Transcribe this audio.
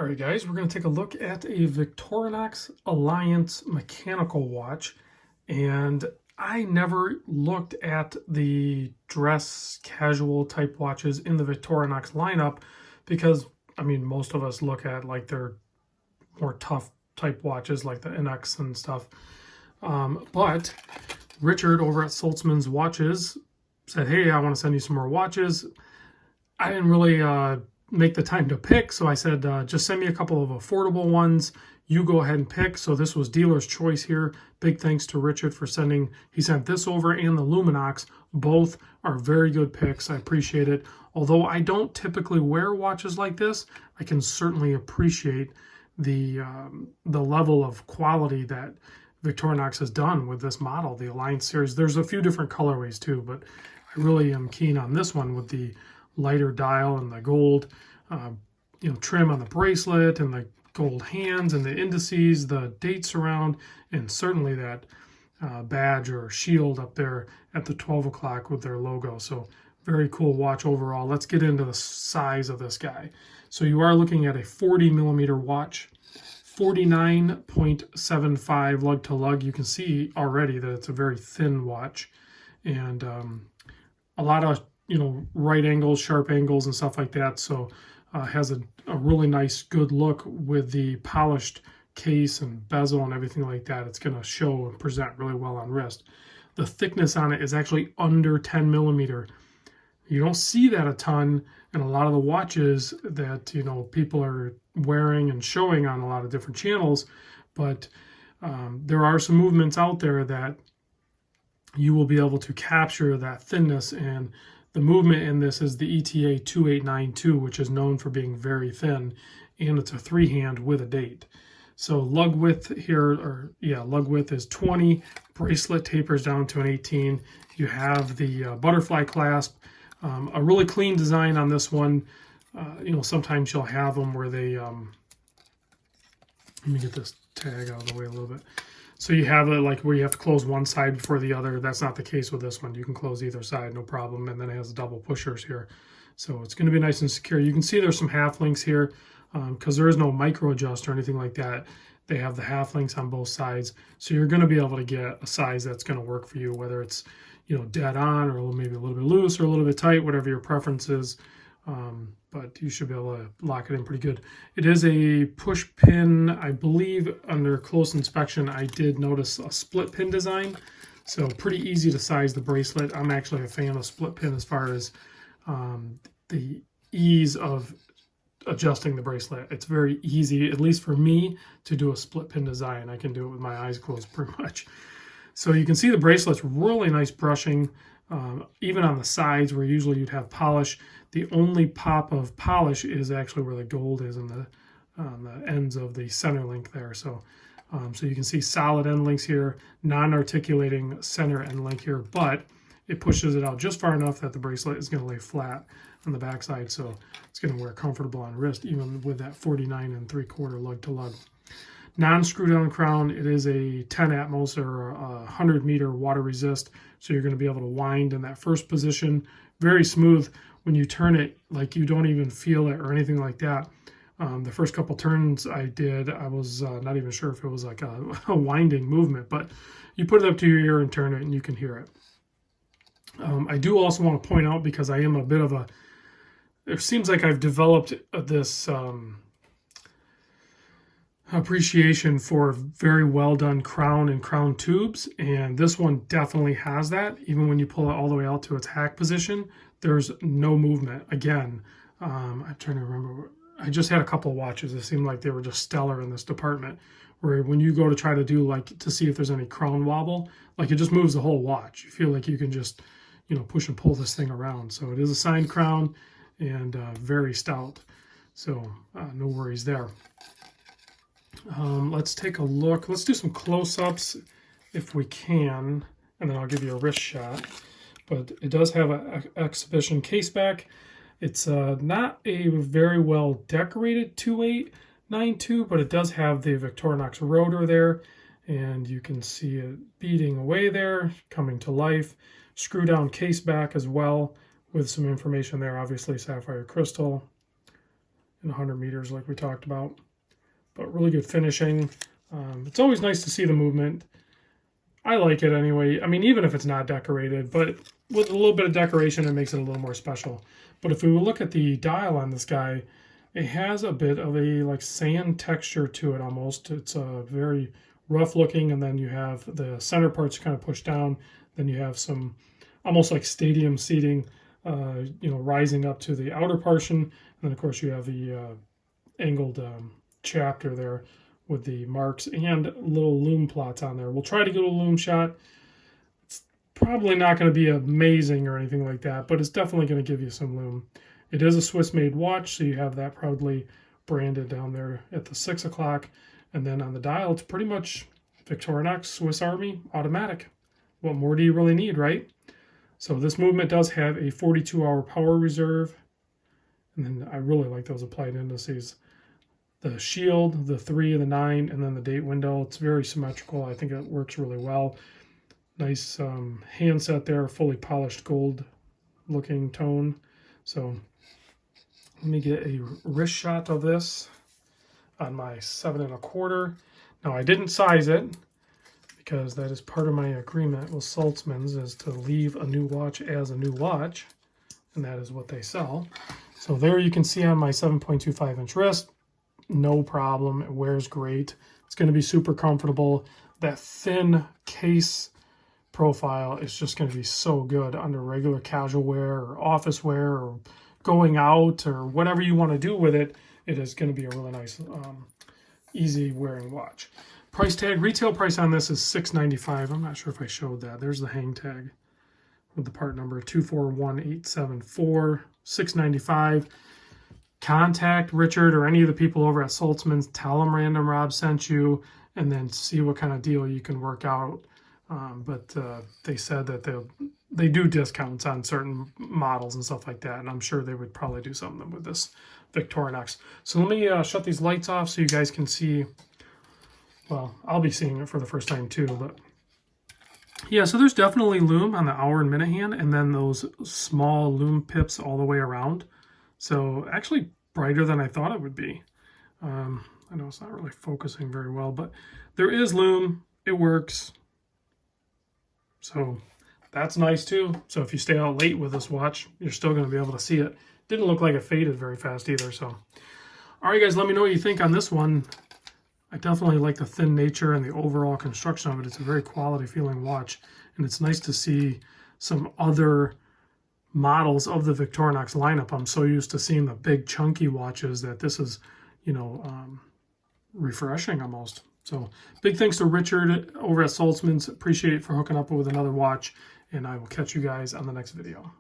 Alright guys, we're going to take a look at a Victorinox Alliance mechanical watch, and I never looked at the dress casual type watches in the Victorinox lineup because, I mean, most of us look at like their more tough type watches like the NX and stuff. But Richard over at Saltzman's Watches said, hey, I want to send you some more watches. I didn't really make the time to pick, so I said just send me a couple of affordable ones, you go ahead and pick. So this was dealer's choice here. Big thanks to Richard for sending, he sent this over and the Luminox. Both are very good picks. I appreciate it. Although I don't typically wear watches like this, I can certainly appreciate the level of quality that Victorinox has done with this model, the Alliance series. There's a few different colorways too, but I really am keen on this one with the lighter dial and the gold trim on the bracelet and the gold hands and the indices, the dates around, and certainly that badge or shield up there at the 12 o'clock with their logo. So very cool watch overall. Let's get into the size of this guy. So you are looking at a 40 millimeter watch, 49.75 lug to lug. You can see already that it's a very thin watch, and a lot of right angles, sharp angles and stuff like that. So has a really nice, good look with the polished case and bezel and everything like that. It's going to show and present really well on wrist. The thickness on it is actually under 10 millimeter. You don't see that a ton in a lot of the watches that people are wearing and showing on a lot of different channels, but there are some movements out there that you will be able to capture that thinness, and the movement in this is the ETA 2892, which is known for being very thin, and it's a three-hand with a date. So lug width here, lug width is 20, bracelet tapers down to an 18. You have the butterfly clasp, a really clean design on this one. Sometimes you'll have them where they, let me get this tag out of the way a little bit. So you have it like where you have to close one side before the other. That's not the case with this one. You can close either side, no problem. And then it has double pushers here. So it's going to be nice and secure. You can see there's some half links here because there is no micro adjust or anything like that. They have the half links on both sides. So you're going to be able to get a size that's going to work for you, whether it's, dead on or maybe a little bit loose or a little bit tight, whatever your preference is. But you should be able to lock it in pretty good. It is a push pin. I believe under close inspection, I did notice a split pin design. So pretty easy to size the bracelet. I'm actually a fan of split pin as far as the ease of adjusting the bracelet. It's very easy, at least for me, to do a split pin design. I can do it with my eyes closed pretty much. So you can see the bracelet's really nice brushing. Even on the sides where usually you'd have polish, the only pop of polish is actually where the gold is on the ends of the center link there. So so you can see solid end links here, non-articulating center end link here, but it pushes it out just far enough that the bracelet is going to lay flat on the backside, so it's going to wear comfortable on wrist even with that 49 3/4 lug to lug. Non-screw down crown. It is a 10 Atmos or 100 meter water resist, so you're going to be able to wind in that first position. Very smooth. When you turn it, like you don't even feel it or anything like that. The first couple turns I did, I was not even sure if it was like a winding movement, but you put it up to your ear and turn it and you can hear it. I do also want to point out, because I am a bit of a, it seems like I've developed this appreciation for very well done crown and crown tubes, and this one definitely has that. Even when you pull it all the way out to its hack position, there's no movement. Again, I'm trying to remember, I just had a couple of watches that seemed like they were just stellar in this department, where when you go to try to do to see if there's any crown wobble, like it just moves the whole watch. You feel like you can just push and pull this thing around. So it is a signed crown and very stout, so no worries there. Let's take a look. Let's do some close-ups if we can, and then I'll give you a wrist shot. But it does have an exhibition case back. It's not a very well decorated 2892, but it does have the Victorinox rotor there, and you can see it beating away there, coming to life. Screw down case back as well with some information there, obviously sapphire crystal. in 100 meters like we talked about. But really good finishing. It's always nice to see the movement. I like it anyway. I mean, even if it's not decorated, but with a little bit of decoration, it makes it a little more special. But if we look at the dial on this guy, it has a bit of a like sand texture to it almost. It's very rough looking, and then you have the center parts kind of pushed down. Then you have some almost like stadium seating, rising up to the outer portion. And then of course you have the angled chapter there with the marks and little lume plots on there. We'll try to get a lume shot. It's probably not going to be amazing or anything like that, but it's definitely going to give you some lume. It is a Swiss-made watch, so you have that proudly branded down there at the 6 o'clock. And then on the dial, it's pretty much Victorinox Swiss Army automatic. What more do you really need, right? So this movement does have a 42-hour power reserve. And then I really like those applied indices. The shield, the 3, the 9, and then the date window. It's very symmetrical. I think it works really well. Nice handset there, fully polished gold looking tone. So let me get a wrist shot of this on my 7 1/4. Now I didn't size it because that is part of my agreement with Saltzman's, is to leave a new watch as a new watch, and that is what they sell. So there you can see on my 7.25-inch wrist, no problem. It wears great. It's going to be super comfortable. That thin case profile is just going to be so good under regular casual wear or office wear or going out or whatever you want to do with it. It is going to be a really nice, easy wearing watch. Price tag, retail price on this is $695. I'm not sure if I showed that. There's the hang tag with the part number 241874, $695. Contact Richard or any of the people over at Saltzman's. Tell them Random Rob sent you, and then see what kind of deal you can work out. But they said that they do discounts on certain models and stuff like that, and I'm sure they would probably do something with this Victorinox. So let me shut these lights off so you guys can see. Well, I'll be seeing it for the first time too, but yeah, so there's definitely lume on the hour and minute hand, and then those small lume pips all the way around. So actually brighter than I thought it would be. I know it's not really focusing very well, but there is lume. It works. So that's nice too. So if you stay out late with this watch, you're still going to be able to see it. Didn't look like it faded very fast either. So, all right, guys, let me know what you think on this one. I definitely like the thin nature and the overall construction of it. It's a very quality feeling watch, and it's nice to see some other models of the Victorinox lineup. I'm so used to seeing the big chunky watches that this is, refreshing almost. So big thanks to Richard over at Saltzman's. Appreciate it for hooking up with another watch, and I will catch you guys on the next video.